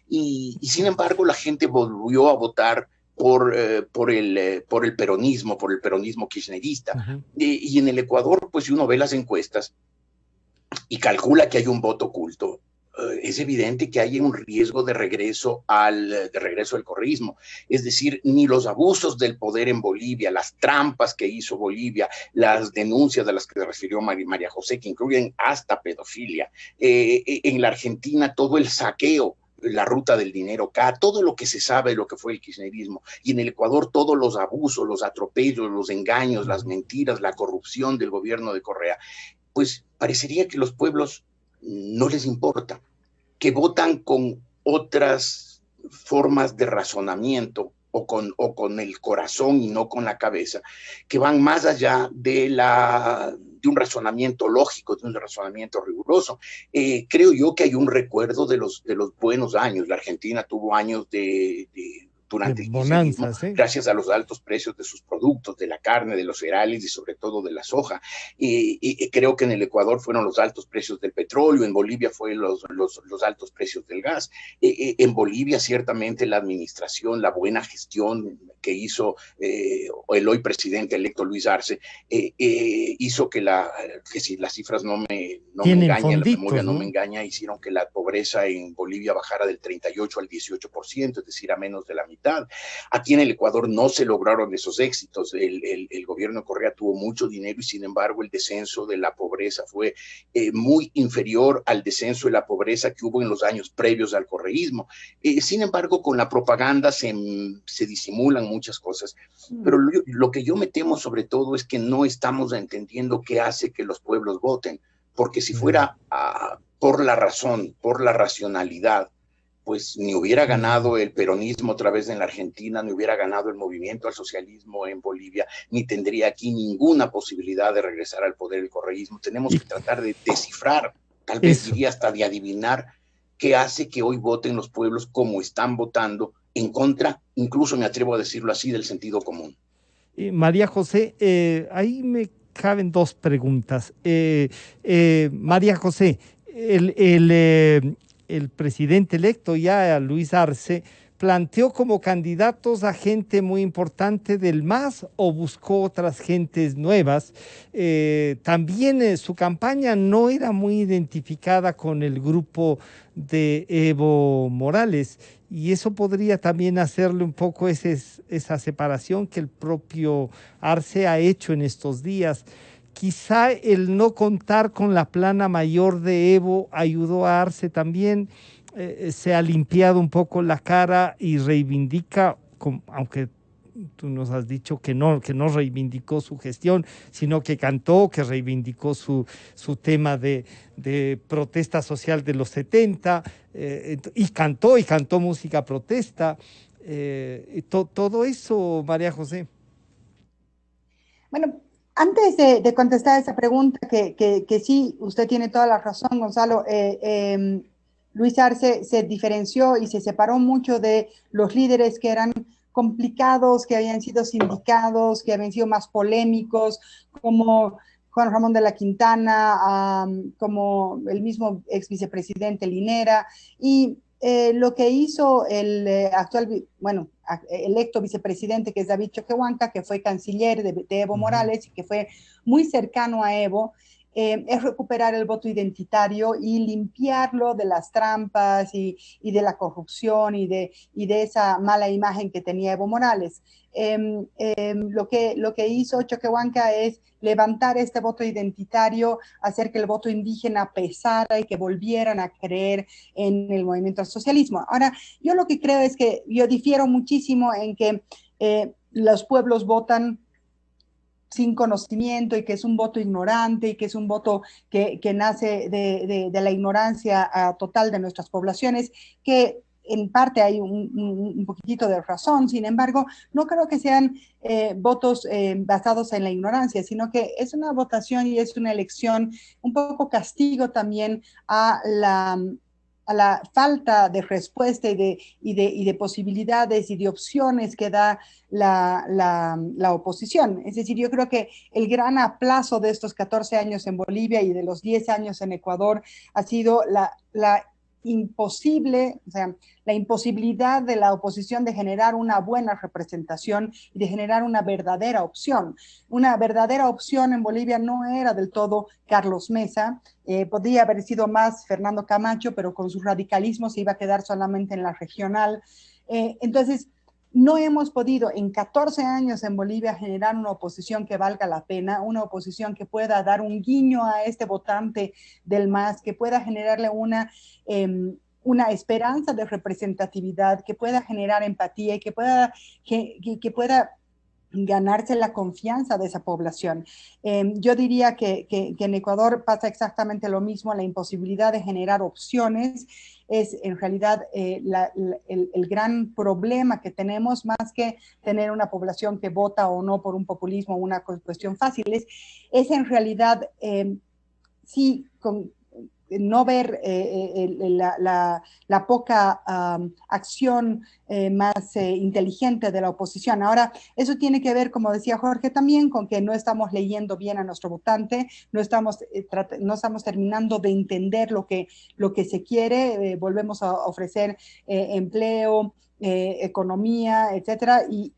Y sin embargo, la gente volvió a votar por el peronismo kirchnerista. Y en el Ecuador, pues si uno ve las encuestas y calcula que hay un voto oculto, es evidente que hay un riesgo de regreso al correísmo. Es decir, ni los abusos del poder en Bolivia, las trampas que hizo Bolivia, las denuncias de las que se refirió María José, que incluyen hasta pedofilia, en la Argentina todo el saqueo, la ruta del dinero K, todo lo que se sabe de lo que fue el kirchnerismo, y en el Ecuador todos los abusos, los atropellos, los engaños, las mentiras, la corrupción del gobierno de Correa, pues parecería que los pueblos no les importa, que votan con otras formas de razonamiento o con el corazón y no con la cabeza, que van más allá de un razonamiento lógico, de un razonamiento riguroso. Creo yo que hay un recuerdo de los buenos años. La Argentina tuvo años durante el kirchnerismo, gracias a los altos precios de sus productos, de la carne, de los cereales y sobre todo de la soja. Y creo que en el Ecuador fueron los altos precios del petróleo, en Bolivia fue los altos precios del gas. En Bolivia ciertamente la administración, la buena gestión que hizo el hoy presidente electo Luis Arce, hizo que si las cifras no me engañan, la memoria no me engaña, hicieron que la pobreza en Bolivia bajara del 38 al 18%, es decir, a menos de la mitad. Aquí en el Ecuador no se lograron esos éxitos. El gobierno de Correa tuvo mucho dinero y sin embargo el descenso de la pobreza fue muy inferior al descenso de la pobreza que hubo en los años previos al correísmo. Sin embargo, con la propaganda se disimulan muchas cosas, pero lo que yo me temo sobre todo es que no estamos entendiendo qué hace que los pueblos voten, porque si fuera por la razón, por la racionalidad, pues ni hubiera ganado el peronismo otra vez en la Argentina, ni hubiera ganado el movimiento al socialismo en Bolivia, ni tendría aquí ninguna posibilidad de regresar al poder el correísmo. Tenemos que tratar de descifrar, tal vez diría hasta de adivinar, qué hace que hoy voten los pueblos como están votando, en contra, incluso me atrevo a decirlo así, del sentido común. María José, ahí me caben dos preguntas. María José, el presidente electo ya, Luis Arce, planteó como candidatos a gente muy importante del MAS o buscó otras gentes nuevas. También su campaña no era muy identificada con el grupo de Evo Morales y eso podría también hacerle un poco esa separación que el propio Arce ha hecho en estos días. Quizá el no contar con la plana mayor de Evo ayudó a Arce también, se ha limpiado un poco la cara y reivindica, aunque tú nos has dicho que no reivindicó su gestión, sino que cantó, que reivindicó su tema de protesta social de los 70, y cantó música protesta, todo eso, María José. Bueno, antes de contestar esa pregunta, que sí, usted tiene toda la razón, Gonzalo, Luis Arce se diferenció y se separó mucho de los líderes que eran complicados, que habían sido sindicados, que habían sido más polémicos, como Juan Ramón de la Quintana, como el mismo ex vicepresidente Linera, y lo que hizo el electo vicepresidente, que es David Choquehuanca, que fue canciller de Evo Morales y que fue muy cercano a Evo, es recuperar el voto identitario y limpiarlo de las trampas y de la corrupción y de esa mala imagen que tenía Evo Morales. Lo que hizo Choquehuanca es levantar este voto identitario, hacer que el voto indígena pesara y que volvieran a creer en el movimiento al socialismo. Ahora, yo lo que creo es que yo difiero muchísimo en que los pueblos votan sin conocimiento y que es un voto ignorante y que es un voto que nace de la ignorancia total de nuestras poblaciones, que en parte hay un poquitito de razón. Sin embargo, no creo que sean votos basados en la ignorancia, sino que es una votación y es una elección, un poco castigo también a la falta de respuesta y de posibilidades y de opciones que da la oposición. Es decir, yo creo que el gran aplazo de estos 14 años en Bolivia y de los 10 años en Ecuador ha sido la imposible, o sea, la imposibilidad de la oposición de generar una buena representación y de generar una verdadera opción. Una verdadera opción en Bolivia no era del todo Carlos Mesa, podría haber sido más Fernando Camacho, pero con su radicalismo se iba a quedar solamente en la regional. Entonces, no hemos podido en 14 años en Bolivia generar una oposición que valga la pena, una oposición que pueda dar un guiño a este votante del MAS, que pueda generarle una esperanza de representatividad, que pueda generar empatía y que pueda ganarse la confianza de esa población. Yo diría que en Ecuador pasa exactamente lo mismo, la imposibilidad de generar opciones es en realidad el gran problema que tenemos, más que tener una población que vota o no por un populismo o una cuestión fácil, es en realidad sí, no ver la poca acción más inteligente de la oposición. Ahora, eso tiene que ver, como decía Jorge, también con que no estamos leyendo bien a nuestro votante, no estamos terminando de entender lo que se quiere, volvemos a ofrecer empleo, economía, etcétera, y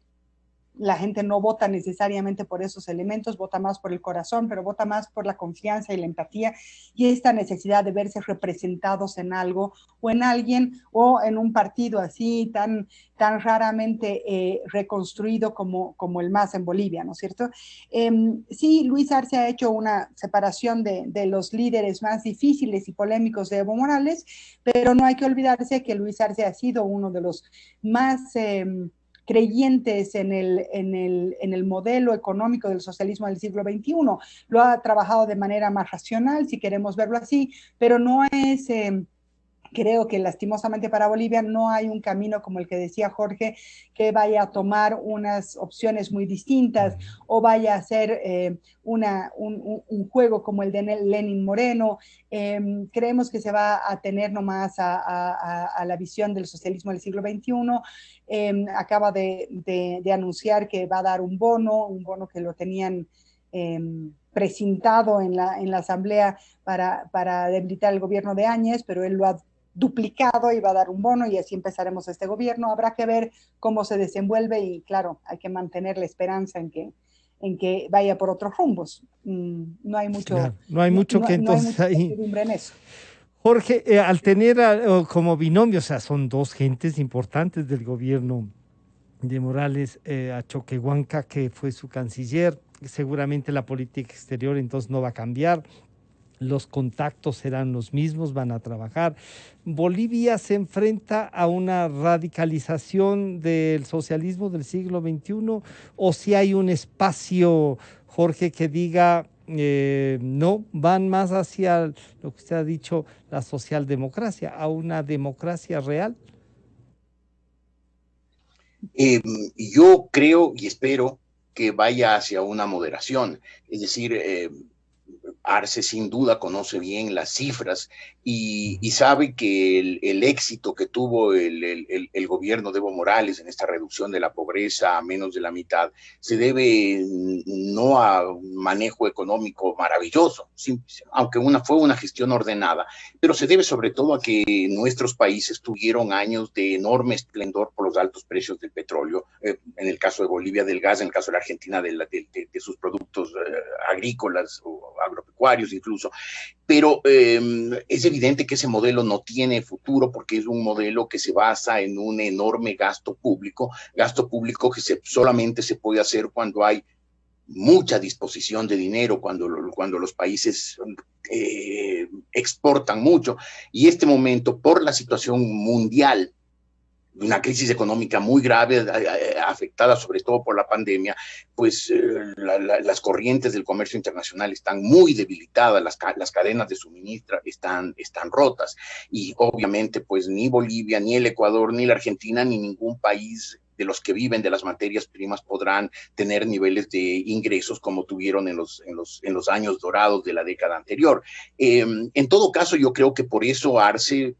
la gente no vota necesariamente por esos elementos, vota más por el corazón, pero vota más por la confianza y la empatía y esta necesidad de verse representados en algo o en alguien o en un partido así tan raramente reconstruido como el MAS en Bolivia, ¿no es cierto? Sí, Luis Arce ha hecho una separación de los líderes más difíciles y polémicos de Evo Morales, pero no hay que olvidarse que Luis Arce ha sido uno de los más creyentes en el modelo económico del socialismo del siglo XXI. Lo ha trabajado de manera más racional, si queremos verlo así, pero no es... creo que lastimosamente para Bolivia no hay un camino como el que decía Jorge, que vaya a tomar unas opciones muy distintas o vaya a hacer un juego como el de Lenin Moreno. Creemos que se va a tener nomás a la visión del socialismo del siglo XXI. Acaba de anunciar que va a dar un bono que lo tenían precintado en la asamblea para debilitar el gobierno de Áñez, pero él lo ha duplicado y va a dar un bono y así empezaremos este gobierno. Habrá que ver cómo se desenvuelve y claro, hay que mantener la esperanza en que vaya por otros rumbos. No hay mucho, claro, no hay mucho que entonces ahí. En eso. Jorge, al tener como binomio, o sea, son dos gentes importantes del gobierno de Morales, a Choquehuanca, que fue su canciller, seguramente la política exterior entonces no va a cambiar, los contactos serán los mismos, van a trabajar. Bolivia se enfrenta a una radicalización del socialismo del siglo XXI, o si hay un espacio, Jorge, que diga no, van más hacia lo que usted ha dicho, la socialdemocracia, a una democracia real. Yo creo y espero que vaya hacia una moderación, es decir, Arce sin duda conoce bien las cifras y sabe que el éxito que tuvo el gobierno de Evo Morales en esta reducción de la pobreza a menos de la mitad se debe no a un manejo económico maravilloso, aunque fue una gestión ordenada, pero se debe sobre todo a que nuestros países tuvieron años de enorme esplendor por los altos precios del petróleo, en el caso de Bolivia del gas, en el caso de la Argentina de sus productos agrícolas o agropecuarios incluso, pero es evidente que ese modelo no tiene futuro porque es un modelo que se basa en un enorme gasto público que solamente se puede hacer cuando hay mucha disposición de dinero, cuando los países exportan mucho, y este momento, por la situación mundial, una crisis económica muy grave, afectada sobre todo por la pandemia, pues las corrientes del comercio internacional están muy debilitadas, las cadenas de suministro están rotas, y obviamente pues ni Bolivia, ni el Ecuador, ni la Argentina, ni ningún país de los que viven de las materias primas podrán tener niveles de ingresos como tuvieron en los años dorados de la década anterior. En todo caso, yo creo que por eso Arce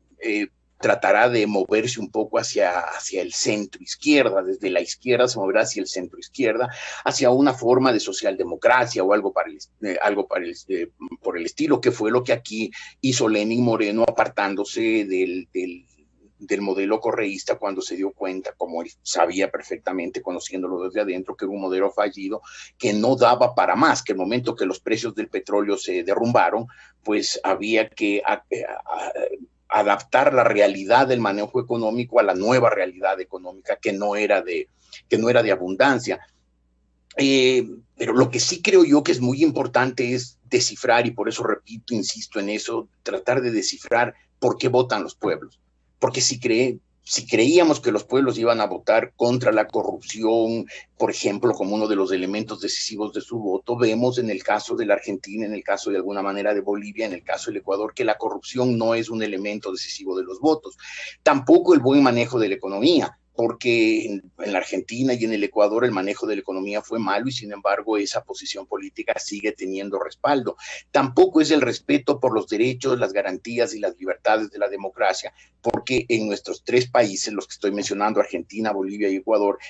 tratará de moverse un poco hacia el centro izquierda, desde la izquierda se moverá hacia el centro izquierda, hacia una forma de socialdemocracia o algo por el estilo, que fue lo que aquí hizo Lenín Moreno, apartándose del modelo correísta cuando se dio cuenta, como él sabía perfectamente, conociéndolo desde adentro, que era un modelo fallido, que no daba para más, que el momento que los precios del petróleo se derrumbaron, pues había que adaptar la realidad del manejo económico a la nueva realidad económica que no era de abundancia. Pero lo que sí creo yo que es muy importante es descifrar, y por eso repito, insisto en eso, tratar de descifrar por qué votan los pueblos. Porque si creíamos que los pueblos iban a votar contra la corrupción, por ejemplo, como uno de los elementos decisivos de su voto, vemos en el caso de la Argentina, en el caso de alguna manera de Bolivia, en el caso del Ecuador, que la corrupción no es un elemento decisivo de los votos. Tampoco el buen manejo de la economía, porque en la Argentina y en el Ecuador el manejo de la economía fue malo y sin embargo esa posición política sigue teniendo respaldo. Tampoco es el respeto por los derechos, las garantías y las libertades de la democracia, porque en nuestros tres países, los que estoy mencionando, Argentina, Bolivia y Ecuador,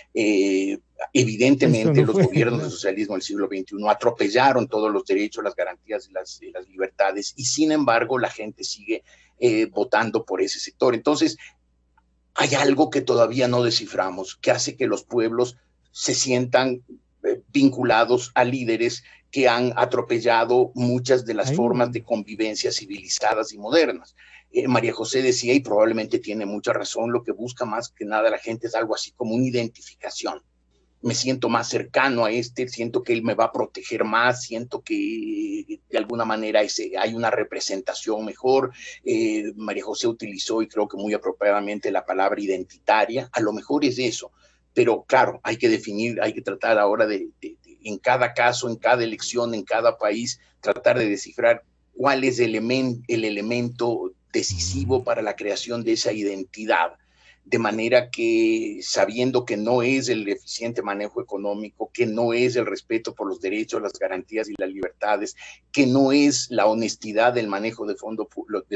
evidentemente los gobiernos del socialismo del siglo XXI atropellaron todos los derechos, las garantías y las libertades, y sin embargo la gente sigue votando por ese sector. Entonces, hay algo que todavía no desciframos, que hace que los pueblos se sientan vinculados a líderes que han atropellado muchas de las formas de convivencia civilizadas y modernas. María José decía, y probablemente tiene mucha razón, lo que busca más que nada la gente es algo así como una identificación. Me siento más cercano a siento que él me va a proteger más, siento que de alguna manera hay una representación mejor. María José utilizó, y creo que muy apropiadamente, la palabra identitaria. A lo mejor es eso, pero claro, hay que definir, hay que tratar ahora en cada caso, en cada elección, en cada país, tratar de descifrar cuál es el elemento decisivo para la creación de esa identidad. De manera que, sabiendo que no es el eficiente manejo económico, que no es el respeto por los derechos, las garantías y las libertades, que no es la honestidad del manejo de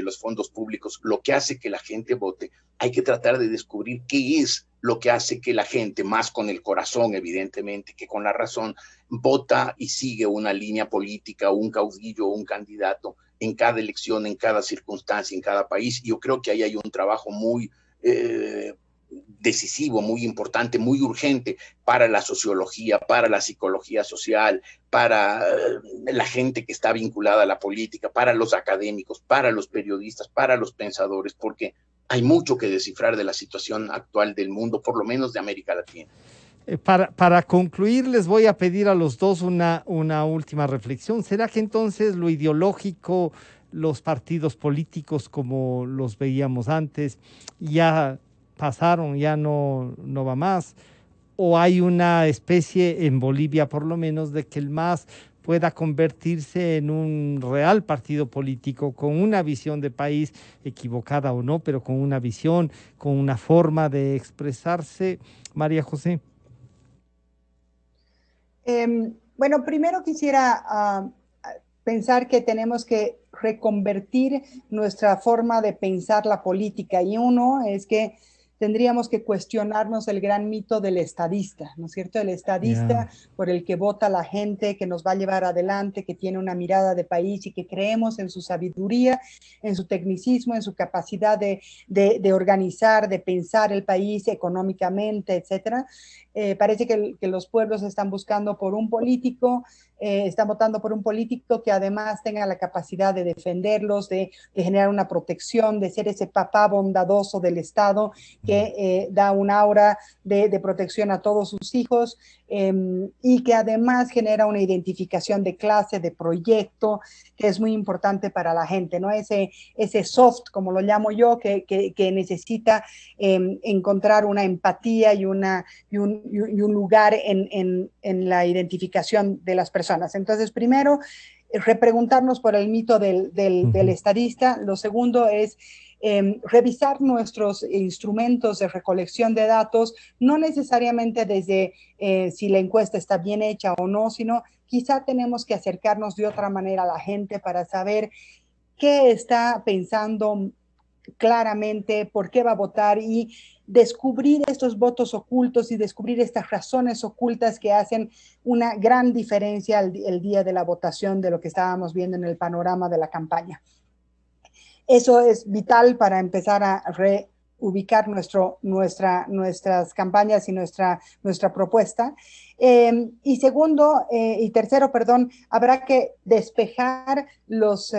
los fondos públicos lo que hace que la gente vote, hay que tratar de descubrir qué es lo que hace que la gente, más con el corazón evidentemente que con la razón, vota y sigue una línea política, un caudillo, un candidato en cada elección, en cada circunstancia, en cada país. Yo creo que ahí hay un trabajo muy decisivo, muy importante, muy urgente para la sociología, para la psicología social, para la gente que está vinculada a la política, para los académicos, para los periodistas, para los pensadores, porque hay mucho que descifrar de la situación actual del mundo, por lo menos de América Latina. Para concluir, les voy a pedir a los dos una última reflexión. ¿Será que entonces lo ideológico, los partidos políticos como los veíamos antes, ya pasaron, ya no va más? ¿O hay una especie, en Bolivia por lo menos, de que el MAS pueda convertirse en un real partido político con una visión de país, equivocada o no, pero con una visión, con una forma de expresarse? María José. Bueno, primero quisiera pensar que tenemos que reconvertir nuestra forma de pensar la política, y uno es que tendríamos que cuestionarnos el gran mito del estadista, ¿no es cierto? El estadista por el que vota la gente, que nos va a llevar adelante, que tiene una mirada de país y que creemos en su sabiduría, en su tecnicismo, en su capacidad de organizar, de pensar el país económicamente, etcétera. Parece que los pueblos están buscando por un político, están votando por un político que además tenga la capacidad de defenderlos, de generar una protección, de ser ese papá bondadoso del Estado que da un aura de protección a todos sus hijos, y que además genera una identificación de clase, de proyecto, que es muy importante para la gente, ¿no? Ese soft, como lo llamo yo, que necesita encontrar una empatía y un lugar en la identificación de las personas. Entonces, primero, repreguntarnos por el mito del estadista. Lo segundo es revisar nuestros instrumentos de recolección de datos, no necesariamente desde si la encuesta está bien hecha o no, sino quizá tenemos que acercarnos de otra manera a la gente para saber qué está pensando claramente por qué va a votar y descubrir estos votos ocultos y descubrir estas razones ocultas que hacen una gran diferencia el día de la votación de lo que estábamos viendo en el panorama de la campaña. Eso es vital para empezar a reubicar nuestras campañas y nuestra propuesta. Y segundo, y tercero, perdón, habrá que despejar los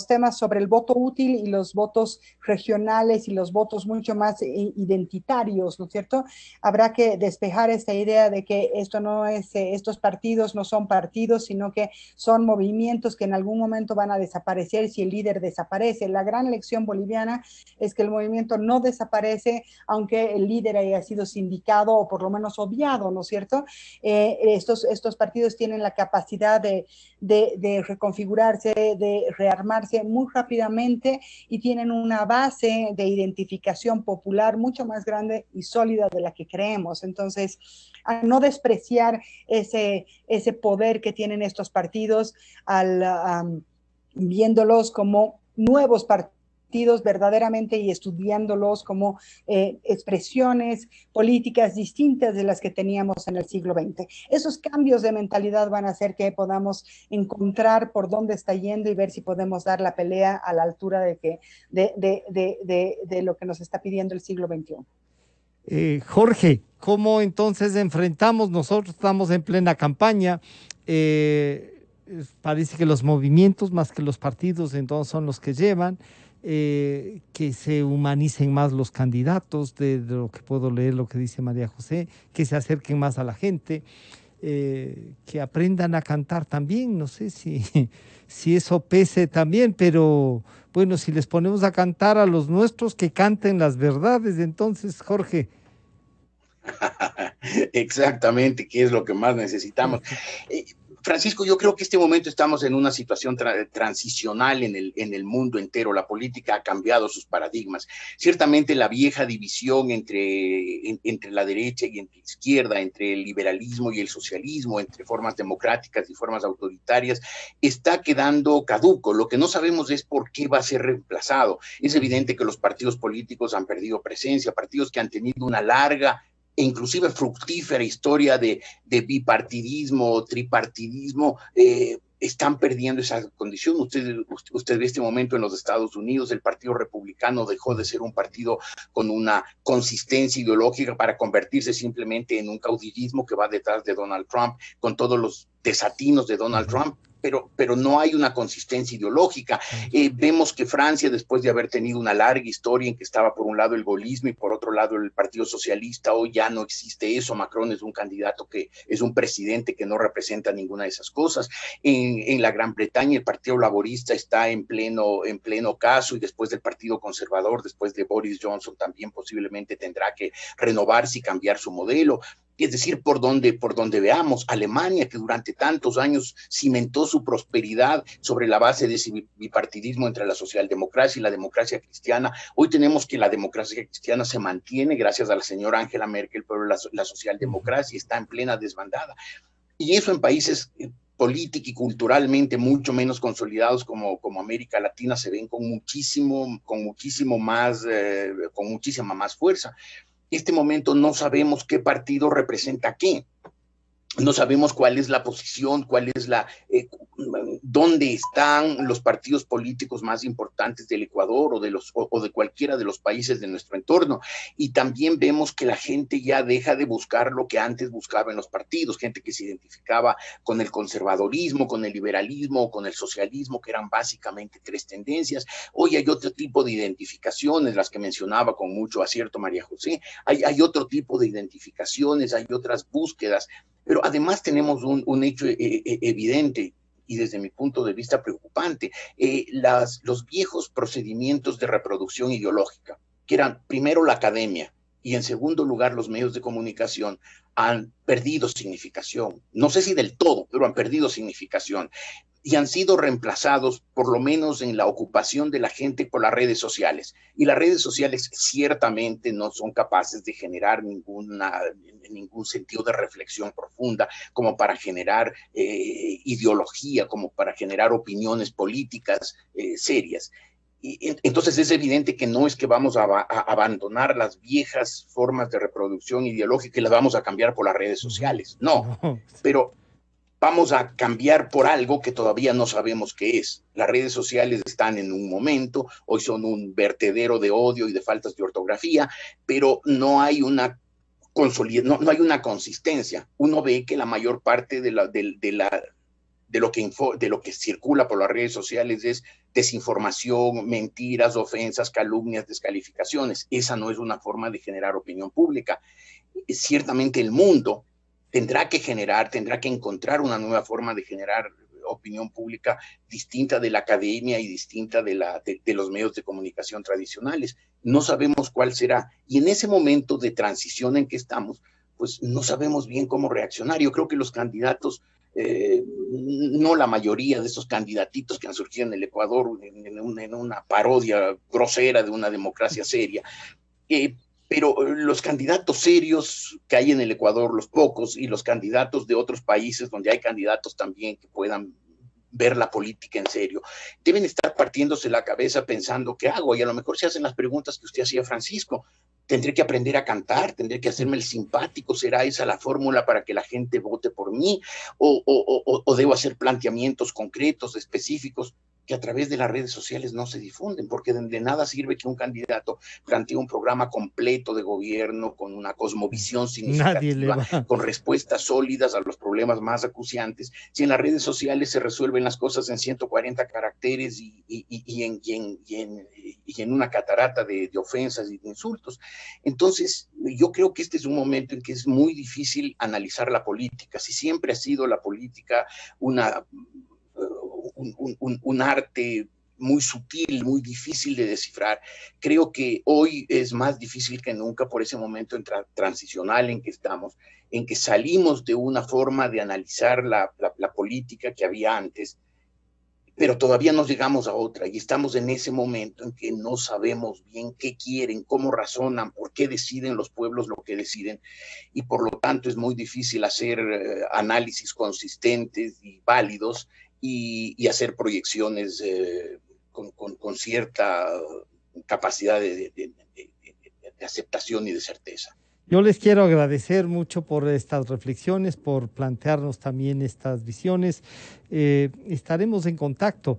temas sobre el voto útil y los votos regionales y los votos mucho más identitarios, ¿no es cierto? Habrá que despejar esta idea de que esto no es, estos partidos no son partidos, sino que son movimientos que en algún momento van a desaparecer si el líder desaparece. La gran lección boliviana es que el movimiento no desaparece aunque el líder haya sido sindicado o por lo menos obviado, ¿no es cierto? Estos partidos tienen la capacidad de reconfigurarse, de rearmarse muy rápidamente y tienen una base de identificación popular mucho más grande y sólida de la que creemos. Entonces, a no despreciar ese poder que tienen estos partidos viéndolos como nuevos partidos verdaderamente y estudiándolos como expresiones políticas distintas de las que teníamos en el siglo XX. Esos cambios de mentalidad van a hacer que podamos encontrar por dónde está yendo y ver si podemos dar la pelea a la altura de lo que nos está pidiendo el siglo XXI. Jorge, ¿cómo entonces enfrentamos? Nosotros estamos en plena campaña. Parece que los movimientos más que los partidos entonces son los que llevan. Que se humanicen más los candidatos, de lo que puedo leer, lo que dice María José, que se acerquen más a la gente, que aprendan a cantar también, no sé si eso pese también, pero bueno, si les ponemos a cantar a los nuestros, que canten las verdades. Entonces, Jorge. Exactamente, que es lo que más necesitamos. Francisco, yo creo que este momento estamos en una situación transicional en el mundo entero. La política ha cambiado sus paradigmas. Ciertamente la vieja división entre la derecha y entre la izquierda, entre el liberalismo y el socialismo, entre formas democráticas y formas autoritarias, está quedando caduco. Lo que no sabemos es por qué va a ser reemplazado. Es evidente que los partidos políticos han perdido presencia, partidos que han tenido una larga e inclusive fructífera historia de bipartidismo, tripartidismo, están perdiendo esa condición. Usted ve este momento en los Estados Unidos, el Partido Republicano dejó de ser un partido con una consistencia ideológica para convertirse simplemente en un caudillismo que va detrás de Donald Trump, con todos los desatinos de Donald Trump. Pero no hay una consistencia ideológica. Vemos que Francia, después de haber tenido una larga historia en que estaba por un lado el gaullismo y por otro lado el Partido Socialista, hoy ya no existe eso. Macron es un candidato que es un presidente que no representa ninguna de esas cosas. En la Gran Bretaña el Partido Laborista está en pleno caso, y después del Partido Conservador, después de Boris Johnson, también posiblemente tendrá que renovarse y cambiar su modelo. Es decir, por donde veamos, Alemania, que durante tantos años cimentó su prosperidad sobre la base de ese bipartidismo entre la socialdemocracia y la democracia cristiana. Hoy tenemos que la democracia cristiana se mantiene gracias a la señora Angela Merkel, pero la socialdemocracia está en plena desbandada. Y eso en países política y culturalmente mucho menos consolidados como América Latina se ven con muchísima más fuerza. En este momento no sabemos qué partido representa qué. No sabemos cuál es la posición, dónde están los partidos políticos más importantes del Ecuador o de cualquiera de los países de nuestro entorno. Y también vemos que la gente ya deja de buscar lo que antes buscaba en los partidos, gente que se identificaba con el conservadorismo, con el liberalismo, con el socialismo, que eran básicamente tres tendencias. Hoy hay otro tipo de identificaciones, las que mencionaba con mucho acierto María José. Hay otro tipo de identificaciones, hay otras búsquedas. Pero además tenemos un hecho evidente y desde mi punto de vista preocupante. Los viejos procedimientos de reproducción ideológica, que eran primero la academia y en segundo lugar los medios de comunicación, han perdido significación. No sé si del todo, pero han perdido significación. Y han sido reemplazados, por lo menos en la ocupación de la gente, por las redes sociales. Y las redes sociales ciertamente no son capaces de generar ningún sentido de reflexión profunda, como para generar ideología, como para generar opiniones políticas serias. Entonces es evidente que no es que vamos a abandonar las viejas formas de reproducción ideológica y las vamos a cambiar por las redes sociales, no, pero vamos a cambiar por algo que todavía no sabemos qué es. Las redes sociales están en un momento, hoy son un vertedero de odio y de faltas de ortografía, pero no hay una no hay una consistencia. Uno ve que la mayor parte de lo que circula por las redes sociales es desinformación, mentiras, ofensas, calumnias, descalificaciones. Esa no es una forma de generar opinión pública. Ciertamente el mundo tendrá que encontrar una nueva forma de generar opinión pública distinta de la academia y distinta de los medios de comunicación tradicionales. No sabemos cuál será. Y en ese momento de transición en que estamos, pues no sabemos bien cómo reaccionar. Yo creo que los candidatos, no la mayoría de estos candidatitos que han surgido en el Ecuador en una parodia grosera de una democracia seria, pero los candidatos serios que hay en el Ecuador, los pocos, y los candidatos de otros países donde hay candidatos también que puedan ver la política en serio, deben estar partiéndose la cabeza pensando qué hago, y a lo mejor se hacen las preguntas que usted hacía, Francisco. ¿Tendré que aprender a cantar? ¿Tendré que hacerme el simpático? ¿Será esa la fórmula para que la gente vote por mí? ¿O debo hacer planteamientos concretos, específicos, que a través de las redes sociales no se difunden? Porque de nada sirve que un candidato plantee un programa completo de gobierno con una cosmovisión significativa, con respuestas sólidas a los problemas más acuciantes, si en las redes sociales se resuelven las cosas en 140 caracteres y en una catarata de ofensas y de insultos. Entonces, yo creo que este es un momento en que es muy difícil analizar la política. Si siempre ha sido la política un arte muy sutil, muy difícil de descifrar, creo que hoy es más difícil que nunca por ese momento transicional en que estamos, en que salimos de una forma de analizar la política que había antes, pero todavía no llegamos a otra, y estamos en ese momento en que no sabemos bien qué quieren, cómo razonan, por qué deciden los pueblos lo que deciden, y por lo tanto es muy difícil hacer análisis consistentes y válidos y hacer proyecciones con cierta capacidad de aceptación y de certeza. Yo les quiero agradecer mucho por estas reflexiones, por plantearnos también estas visiones. Estaremos en contacto.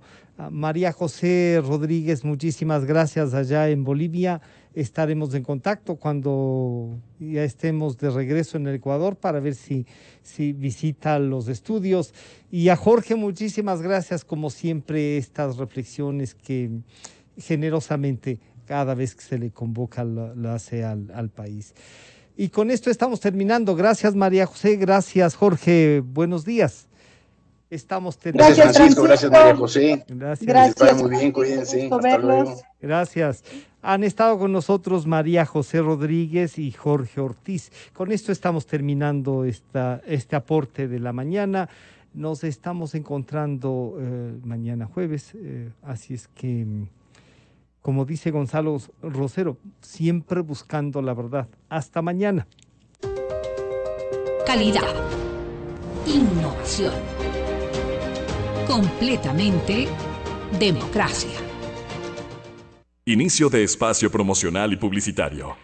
María José Rodríguez, muchísimas gracias allá en Bolivia. Estaremos en contacto cuando ya estemos de regreso en el Ecuador para ver si visita los estudios. Y a Jorge, muchísimas gracias, como siempre, estas reflexiones que generosamente cada vez que se le convoca lo hace al país. Y con esto estamos terminando. Gracias, María José. Gracias, Jorge. Buenos días. Estamos terminando. Gracias, Francisco. Gracias, María José. Gracias. Muy bien, cuídense. Hasta luego. Gracias. Han estado con nosotros María José Rodríguez y Jorge Ortiz. Con esto estamos terminando este aporte de la mañana. Nos estamos encontrando mañana jueves. Así es que, como dice Gonzalo Rosero, siempre buscando la verdad. Hasta mañana. Calidad. Innovación. Completamente democracia. Inicio de espacio promocional y publicitario.